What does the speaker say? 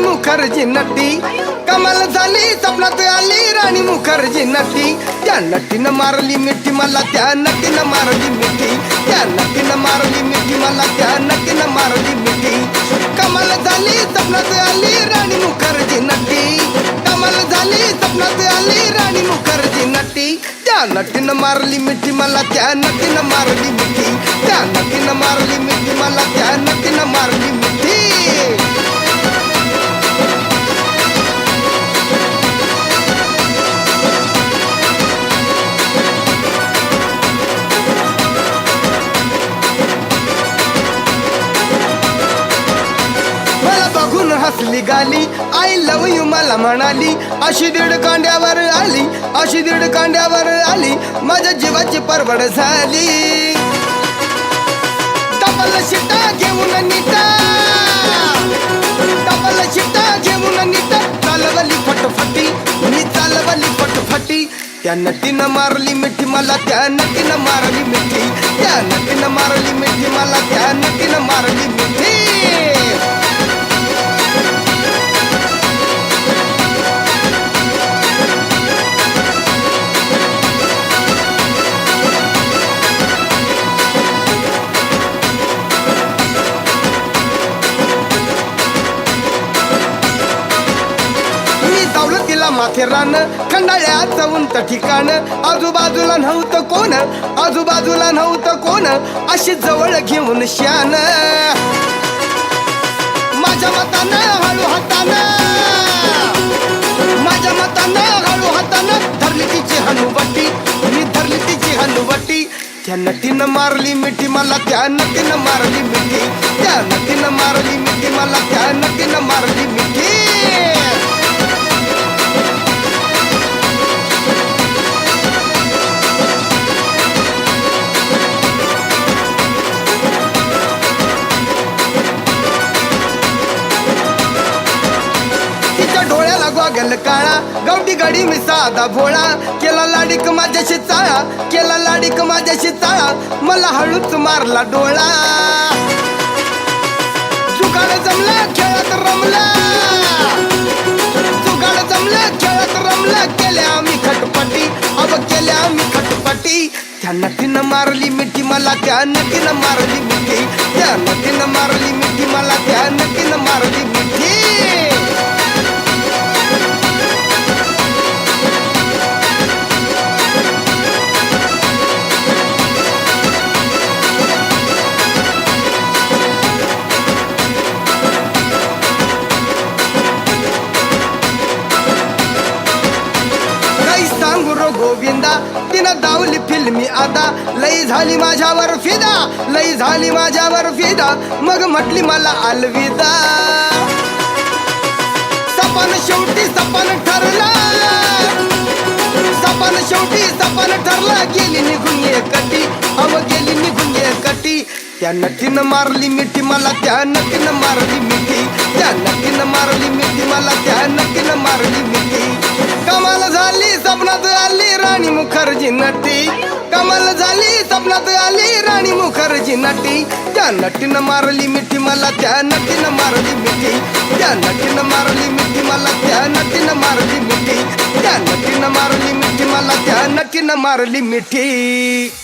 मुखर्जी नटी कमाल झाली स्वप्नात आली राणी मुखर्जी नटी त्या नटीनं मारली मिठी मला त्या नटीनं मारली मिठी त्या नटीनं मारली मिठी मला त्या नटीनं मारली मिठी कमाल झाली स्वप्नात आली राणी मुखर्जी नटी कमाल झाली स्वप्नात आली राणी मुखर्जी नटी त्या नटीनं मारली मिठी मला त्या नटीनं मारली मिठी त्या नटीनं मारली मिठी मला त्या नटीनं मारली मिठी हसली गाली आय लव यू मला म्हणाली अशी दीड कांड्यावर आली अशी दीड कांड्यावर आली माझ्या जीवाची परवड झाली डबल शिटा घेऊन नीटा डबल शिटा घेऊन नीटा चालवली फटफटी मी चालवली फटफटी त्या नटीनं मारली मिठी मला त्या नटीनं मारली मिठी त्या नटीनं मारली मिठी मला त्या नटीनं मारली मिठी माथेरान खंडाळ्याचं उंच ठिकाण आजूबाजूला नव्हतं कोण आजूबाजूला नव्हतं कोण अशी जवळ घेऊन शान माझ्या मतानं हळू हातानं माझ्या मतानं हळू हातानं धरली तिची हनुवटी मी धरली तिची हनुवटी त्या नटीनं मारली मिठी मला त्या नटीनं मारली मिठी त्या नटीनं मारली मिठी मला त्या नटीनं मारली मिठी गल काळा गवटी गाडी मी साधा भोळा केला लाडीक माझ्याशी चाळा केला लाडीक माझ्याशी चाळा मला हळूच मारला डोळा जुगाड जमला खेळात रमला जुगाड जमला खेळात रमला केल्या आम्ही खटपटी अब केल्या आम्ही खटपटी त्या नटीनं मारली मिठी मला त्या नटीनं मारली मिठी त्या नटीनं मारली मिठी मला त्या नटीनं मारली मिठी गोविंदा तिनं दावली फिल्मी आता लई झाली माझ्यावर फिदा लई झाली माझ्यावर फिदा मग म्हटली मला अलविदा सपन शेवटी सपन ठरला सपन शेवटी सपन ठरला गेली निघून एकटी अव गेली निघून एकटी त्या नटीनं मारली मिठी मला त्या नटीनं मारली मिठी त्या नटीनं मारली मिठी मला त्या नटीनं मारली मिठी कमाल झाली स्वप्नात आली राणी मुखर्जी नटी कमाल झाली स्वप्नात आली राणी मुखर्जी नटी त्या नटीनं मारली मिठी मला त्या नटीनं मारली मिठी त्या नटीनं मारली मिठी मला त्या नटीनं मारली मिठी त्या नटीनं मारली मिठी मला त्या नटीनं मारली मिठी